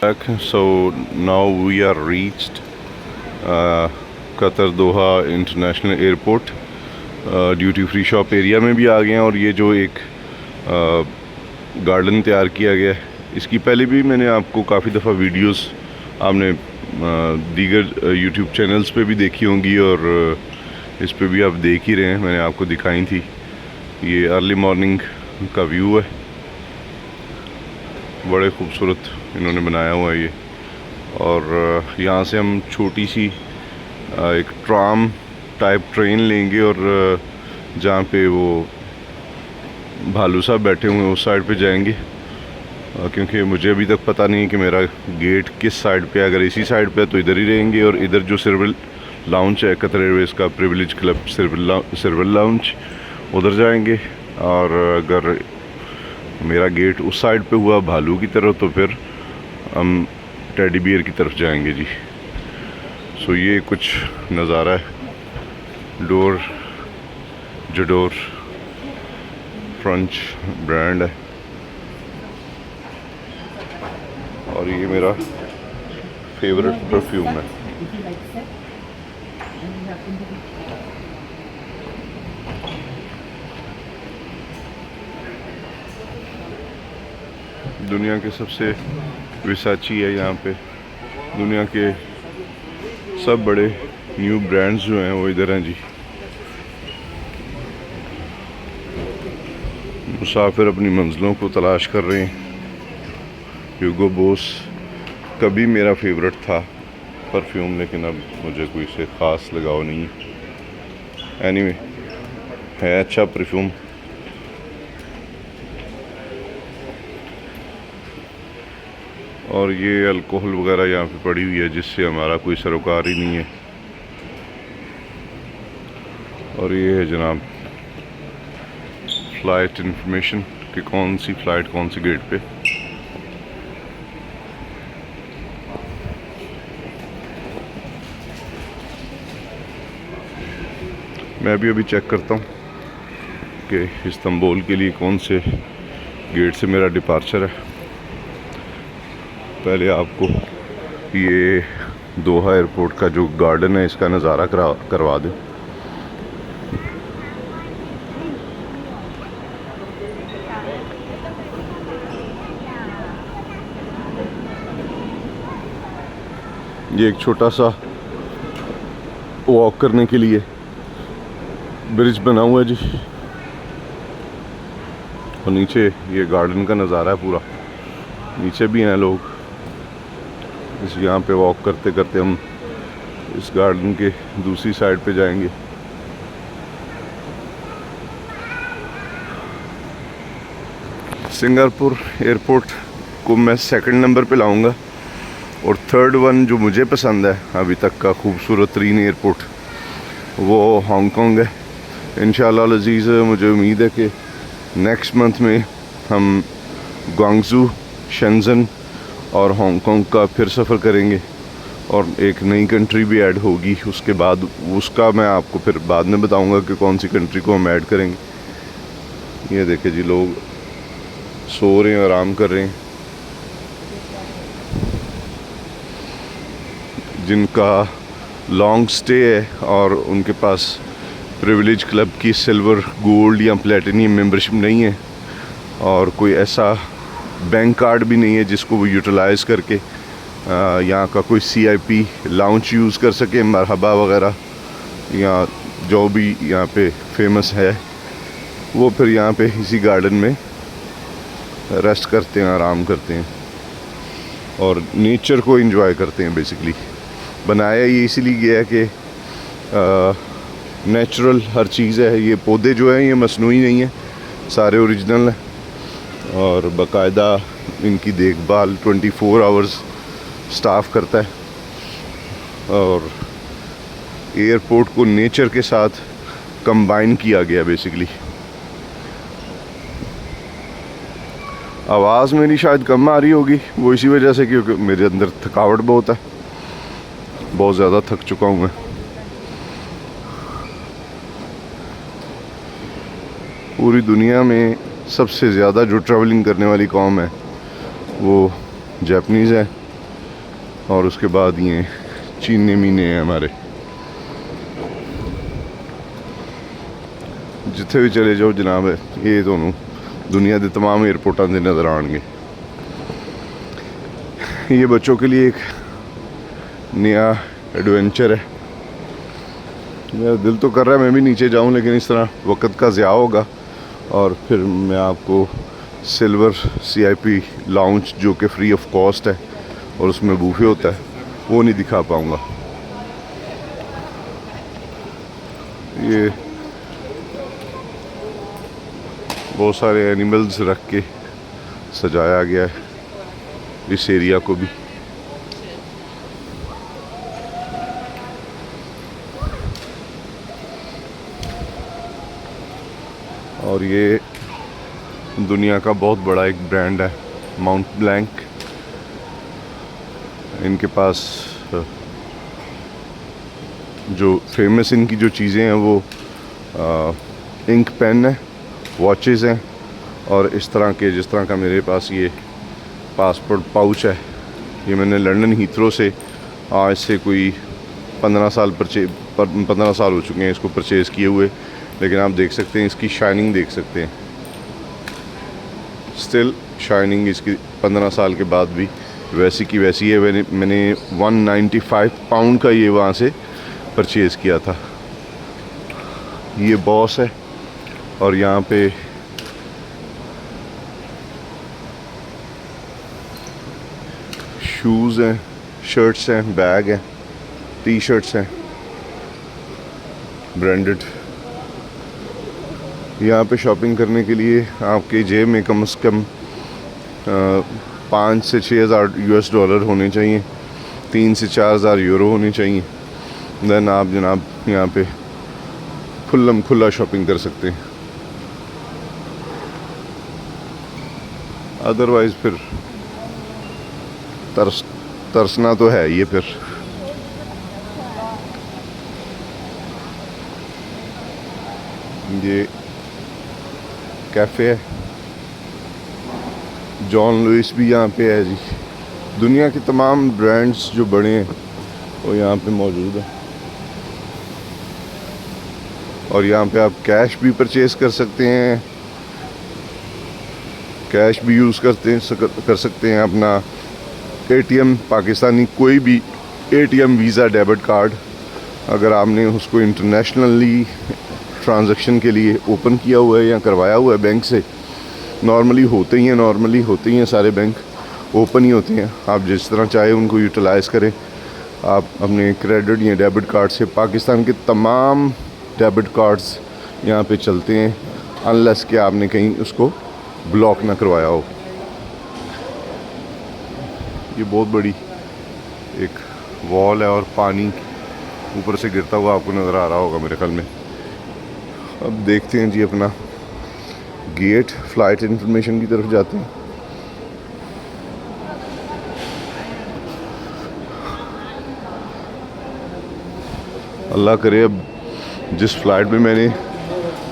So now we are reached Qatar Doha international airport. Duty free shop area में भी आ गए हैं और ये जो एक गार्डन तैयार किया गया है, इसकी पहले भी मैंने आपको काफ़ी दफ़ा वीडियोस आपने दीगर यूट्यूब चैनल्स पे भी देखी होंगी और इस पे भी आप देख ही रहे हैं, मैंने आपको दिखाई थी। ये अर्ली मॉर्निंग का व्यू है, बड़े खूबसूरत इन्होंने बनाया हुआ है ये। और यहाँ से हम छोटी सी एक ट्राम टाइप ट्रेन लेंगे और जहाँ पे वो भालू साहब बैठे हुए हैं उस साइड पे जाएंगे, क्योंकि मुझे अभी तक पता नहीं कि मेरा गेट किस साइड पे है। अगर इसी साइड पे है तो इधर ही रहेंगे, और इधर जो सिल्वर लाउंज है कतर एयरवेज़ का प्रिविलेज क्लब सिल्वर लाउंज, उधर जाएंगे। और अगर मेरा गेट उस साइड पे हुआ भालू की तरफ तो फिर हम टेडी बियर की तरफ जाएंगे जी। सो ये कुछ नज़ारा है। डोर जडोर फ्रेंच ब्रांड है और ये मेरा फेवरेट परफ्यूम है। दुनिया के सबसे विसाची है यहाँ पे। दुनिया के सब बड़े न्यू ब्रांड्स जो हैं वो इधर हैं जी। मुसाफिर अपनी मंजिलों को तलाश कर रहे हैं। ह्यूगो बॉस कभी मेरा फेवरेट था परफ्यूम, लेकिन अब मुझे कोई से ख़ास लगाव नहीं है। एनीवे है अच्छा परफ्यूम। और ये अल्कोहल वगैरह यहाँ पे पड़ी हुई है जिससे हमारा कोई सरोकार ही नहीं है। और ये है जनाब फ़्लाइट इंफॉर्मेशन कि कौन सी फ़्लाइट कौन सी गेट पे। मैं भी अभी चेक करता हूँ कि इस्तांबुल के लिए कौन से गेट से मेरा डिपार्चर है। पहले आपको ये दोहा एयरपोर्ट का जो गार्डन है इसका नज़ारा करवा दूँ। ये एक छोटा सा वॉक करने के लिए ब्रिज बना हुआ है जी, और नीचे ये गार्डन का नज़ारा है पूरा। नीचे भी हैं लोग। इस यहाँ पे वॉक करते करते हम इस गार्डन के दूसरी साइड पे जाएंगे। सिंगापुर एयरपोर्ट को मैं सेकंड नंबर पे लाऊंगा, और थर्ड वन जो मुझे पसंद है अभी तक का खूबसूरत तरीन एयरपोर्ट वो हांगकांग है। इंशाअल्लाह अज़ीज़ मुझे उम्मीद है कि नेक्स्ट मंथ में हम ग्वांगजू, शेंजन और हांगकांग का फिर सफ़र करेंगे, और एक नई कंट्री भी ऐड होगी उसके बाद। उसका मैं आपको फिर बाद में बताऊंगा कि कौन सी कंट्री को हम ऐड करेंगे। ये देखे जी, लोग सो रहे हैं, आराम कर रहे हैं। जिनका लॉन्ग स्टे है और उनके पास प्रिविलेज क्लब की सिल्वर, गोल्ड या प्लेटिनियम मेंबरशिप नहीं है, और कोई ऐसा बैंक कार्ड भी नहीं है जिसको वो यूटिलाइज़ करके यहाँ का कोई CIP लाउंज यूज़ कर सके, मरहबा वगैरह या जो भी यहाँ पे फेमस है, वो फिर यहाँ पे इसी गार्डन में रेस्ट करते हैं, आराम करते हैं और नेचर को एंजॉय करते हैं। बेसिकली बनाया ये इसीलिए गया है कि नेचुरल हर चीज़ है। ये पौधे जो हैं ये मसनूई नहीं है, सारे ओरिजिनल हैं, और बाकायदा इनकी देखभाल 24 आवर्स स्टाफ करता है। और एयरपोर्ट को नेचर के साथ कंबाइन किया गया बेसिकली। आवाज़ मेरी शायद कम आ रही होगी, वो इसी वजह से क्योंकि मेरे अंदर थकावट बहुत है, बहुत ज़्यादा थक चुका हूँ मैं। पूरी दुनिया में सबसे ज़्यादा जो ट्रैवलिंग करने वाली कौम है वो जापानीज़ है। और उसके बाद ये चीने मीने हैं हमारे। जिथे भी चले जाओ जनाब ये तुहानू दुनिया के तमाम एयरपोर्टां से नज़र आएंगे। ये बच्चों के लिए एक नया एडवेंचर है। मेरा दिल तो कर रहा है मैं भी नीचे जाऊं, लेकिन इस तरह वक्त का ज़िया होगा और फिर मैं आपको सिल्वर CIP लाउंज जो कि फ्री ऑफ कॉस्ट है और उसमें बूफे होता है वो नहीं दिखा पाऊँगा। ये बहुत सारे एनिमल्स रख के सजाया गया है इस एरिया को भी। और ये दुनिया का बहुत बड़ा एक ब्रांड है माउंट ब्लैंक। इनके पास जो फेमस इनकी जो चीज़ें हैं वो इंक पेन है, वॉचेस हैं और इस तरह के जिस तरह का मेरे पास ये पासपोर्ट पाउच है, ये मैंने लंदन हीथ्रो से आज से कोई 15 साल हो चुके हैं इसको परचेज़ किए हुए। लेकिन आप देख सकते हैं इसकी शाइनिंग देख सकते हैं, स्टिल शाइनिंग इसकी 15 साल के बाद भी वैसी की वैसी है। मैंने 195 पाउंड का ये वहाँ से परचेज़ किया था। ये बॉस है और यहाँ पे शूज़ हैं, शर्ट्स हैं, बैग हैं, टी-शर्ट्स हैं ब्रांडेड। यहाँ पे शॉपिंग करने के लिए आपके जेब में कम से कम 5 से 6 हज़ार $US होने चाहिए, 3 से 4 हज़ार यूरो होने चाहिए। देन आप जनाब यहाँ पे खुला शॉपिंग कर सकते हैं। अदरवाइज़ फिर तरसना तो है ये। फिर ये कैफ़े है, जॉन लुइस भी यहाँ पे है जी। दुनिया के तमाम ब्रांड्स जो बड़े हैं वो यहाँ पे मौजूद है और यहाँ पे आप कैश भी परचेज़ कर सकते हैं, कैश भी यूज़ कर सकते हैं। अपना ATM पाकिस्तानी कोई भी ATM वीज़ा डेबिट कार्ड अगर आपने उसको इंटरनेशनली ट्रांजैक्शन के लिए ओपन किया हुआ है या करवाया हुआ है बैंक से, नॉर्मली होते ही हैं सारे बैंक ओपन ही होते हैं। आप जिस तरह चाहे उनको यूटिलाइज़ करें। आप अपने क्रेडिट या डेबिट कार्ड से पाकिस्तान के तमाम डेबिट कार्ड्स यहाँ पे चलते हैं, अनलेस कि आपने कहीं उसको ब्लॉक ना करवाया हो। ये बहुत बड़ी एक वॉल है और पानी ऊपर से गिरता हुआ आपको नज़र आ रहा होगा मेरे ख्याल में। अब देखते हैं जी अपना गेट, फ़्लाइट इंफॉर्मेशन की तरफ जाते हैं। अल्लाह करे अब जिस फ़्लाइट में मैंने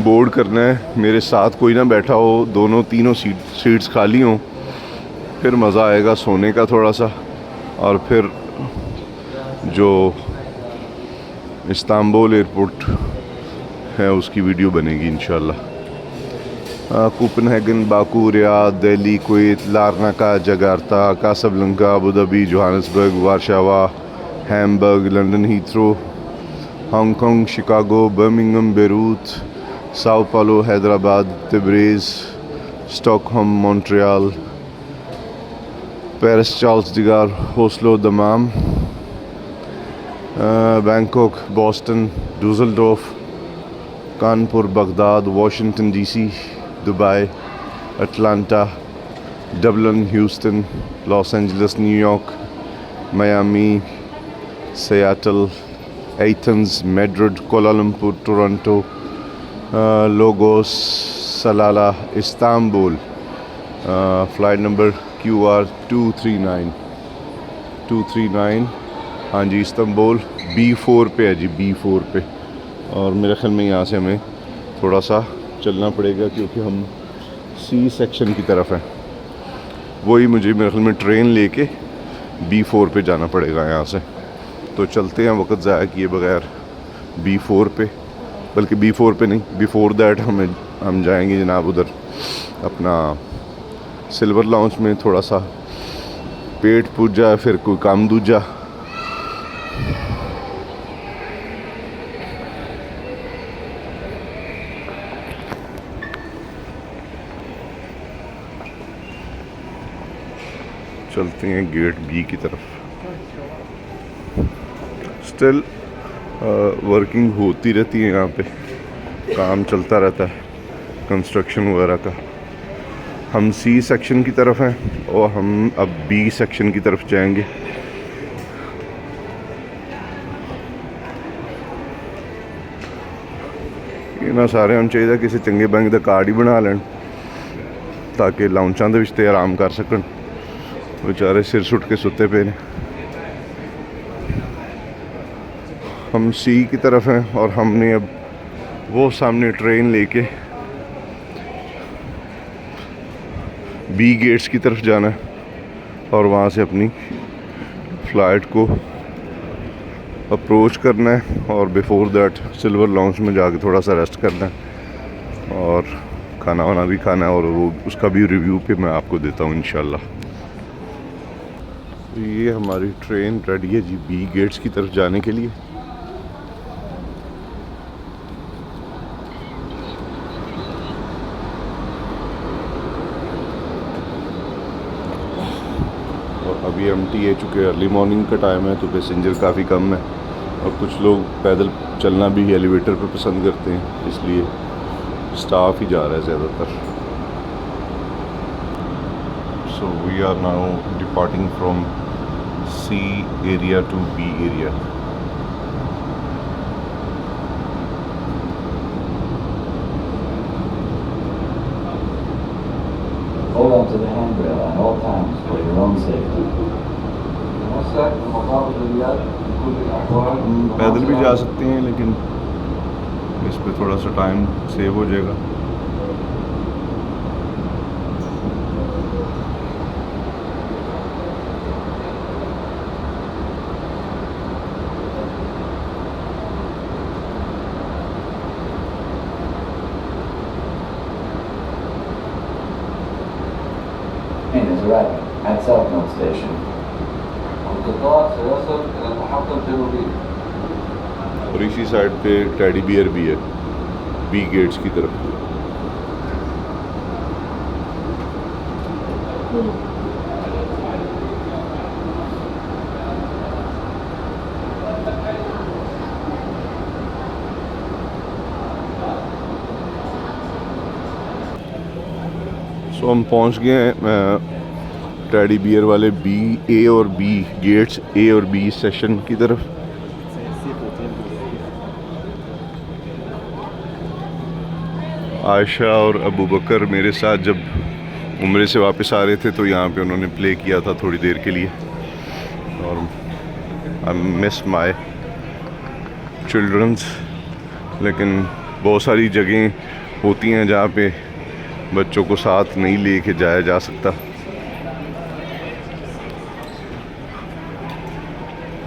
बोर्ड करना है मेरे साथ कोई ना बैठा हो, तीनों सीट्स खाली हों, फिर मज़ा आएगा सोने का थोड़ा सा। और फिर जो इस्तांबुल एयरपोर्ट है उसकी वीडियो बनेगी इंशाल्लाह। Copenhagen, Baku, Riyadh, Delhi, Kuwait, Larnaca, Jakarta, Casablanca, Abu Dhabi, Johannesburg, Warszawa, Hamburg, London Heathrow, Hong Kong, Chicago, Birmingham, Beirut, Sao Paulo, Hyderabad, Tabriz, Stockholm, Montreal, Paris, Charles de Gaulle, Oslo, Dammam, Bangkok, Boston, Dusseldorf, Kanpur, Baghdad, Washington DC, Dubai, Atlanta, Dublin, Houston, Los Angeles, New York, Miami, Seattle, Athens, Madrid, Kuala Lumpur, Toronto, Lagos, Salalah, Istanbul. Flight number QR 239। हाँ जी, Istanbul B4 पे है जी, B4 पे। और मेरे ख्याल में यहाँ से हमें थोड़ा सा चलना पड़ेगा क्योंकि हम C सेक्शन की तरफ हैं। वही मुझे मेरे ख्याल में ट्रेन लेके B4 पे जाना पड़ेगा यहाँ से। तो चलते हैं वक्त ज़ाया किए बगैर B4 पे, बल्कि B4 पे नहीं, बिफोर दैट हम जाएंगे जनाब उधर अपना सिल्वर लाउंज में। थोड़ा सा पेट पूजा, फिर कोई काम दूजा। चलते हैं गेट B की तरफ। स्टिल वर्किंग होती रहती है यहाँ पे, काम चलता रहता है कंस्ट्रक्शन वगैरह का। हम C सेक्शन की तरफ हैं और हम अब B सेक्शन की तरफ जाएंगे। ये ना सारे हम चाहिए किसी चंगे बैंक का कार्ड ही बना लें ताकि लाउंचां दे विच ते आराम कर सकन। बेचारे सिर सुट के सुते पे ने। हम C की तरफ हैं और हमने अब वो सामने ट्रेन लेके B गेट्स की तरफ जाना है और वहाँ से अपनी फ़्लाइट को अप्रोच करना है और बिफोर दैट सिल्वर लाउंज में जाके थोड़ा सा रेस्ट करना है और खाना वाना भी खाना है और वो उसका भी रिव्यू पे मैं आपको देता हूँ इंशाल्लाह। ये हमारी ट्रेन रेडी है जी B गेट्स की तरफ जाने के लिए। और अभी हम टी चुके, अर्ली मॉर्निंग का टाइम है तो पैसेंजर काफ़ी कम है और कुछ लोग पैदल चलना भी एलिवेटर पे पसंद करते हैं, इसलिए स्टाफ ही जा रहा है ज़्यादातर। So we are now departing from C area to B area. Hold on to the handrail at all times for your own safety. पैदल भी जा सकते हैं लेकिन इस पे थोड़ा सा टाइम सेव हो जाएगा। Train is arriving at South North Station. और इसी साइड पे टेडी बियर भी है B गेट्स की तरफ। सो हम पहुंच गए हैं टेडी बियर वाले A और B गेट्स A और B सेक्शन की तरफ। आयशा और अबू बकर मेरे साथ जब उम्रे से वापस आ रहे थे तो यहाँ पे उन्होंने प्ले किया था थोड़ी देर के लिए और आई मिस माय चिल्ड्रंस। लेकिन बहुत सारी जगहें होती हैं जहाँ पे बच्चों को साथ नहीं लेके जाया जा सकता।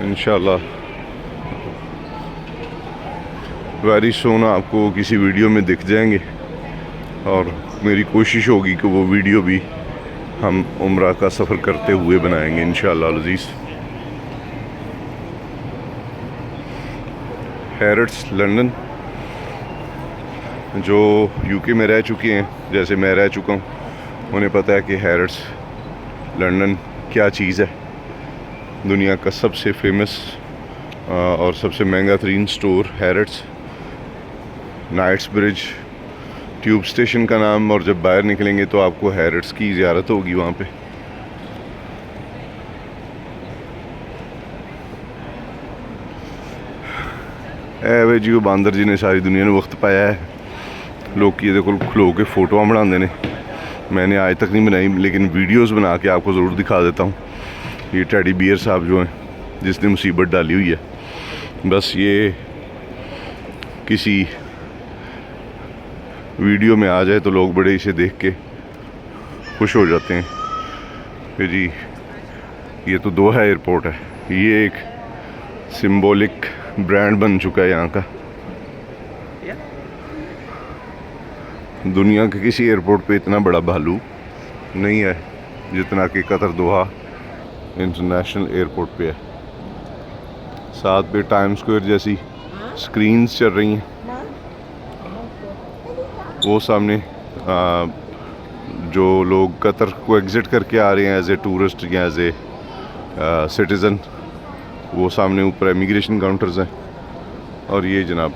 इंशाल्लाह वेरी सून आपको किसी वीडियो में दिख जाएंगे और मेरी कोशिश होगी कि वो वीडियो भी हम उम्रा का सफ़र करते हुए बनाएंगे इंशाल्लाह अज़ीज़। हैरिट्स लंदन, जो यूके में रह चुके हैं जैसे मैं रह चुका हूँ, उन्हें पता है कि हैरिट्स लंदन क्या चीज़ है। दुनिया का सबसे फेमस और सबसे महंगा तरीन store Harrods, Knightsbridge tube station का नाम। और जब बाहर निकलेंगे तो आपको हैरिट्स की ज़ियारत होगी वहाँ पे। वे जी वो बांदर जी ने सारी दुनिया ने वक्त पाया है। लोग ये देखो खलो के फ़ोटोआं बनाते हैं, मैंने आज तक नहीं बनाई लेकिन वीडियोस बना के आपको ज़रूर दिखा देता हूँ। ये टेडी बियर साहब जो हैं जिसने मुसीबत डाली हुई है, बस ये किसी वीडियो में आ जाए तो लोग बड़े इसे देख के खुश हो जाते हैं। फिर जी ये तो दोहा एयरपोर्ट है, ये एक सिंबॉलिक ब्रांड बन चुका है यहाँ का। दुनिया के किसी एयरपोर्ट पे इतना बड़ा भालू नहीं है जितना कि कतर दोहा इंटरनेशनल एयरपोर्ट पे है। साथ पे टाइम स्क्वायर जैसी स्क्रीन्स चल रही हैं। वो सामने जो लोग कतर को एग्ज़िट करके आ रहे हैं एज ए टूरिस्ट या एज ए सिटीज़न, वो सामने ऊपर इमिग्रेशन काउंटर्स हैं। और ये जनाब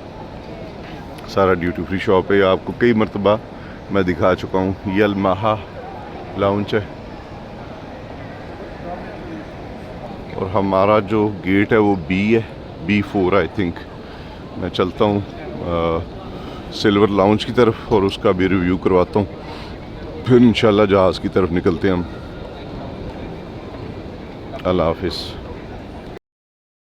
सारा ड्यूटी फ्री शॉप है। आपको कई मरतबा मैं दिखा चुका हूँ। ये अल-माहा लाउंज है और हमारा जो गेट है वो बी है, B4 आई थिंक। मैं चलता हूँ सिल्वर लाउंज की तरफ और उसका भी रिव्यू करवाता हूँ, फिर इंशाल्लाह जहाज़ की तरफ निकलते हैं हम। अल्लाह हाफिज़।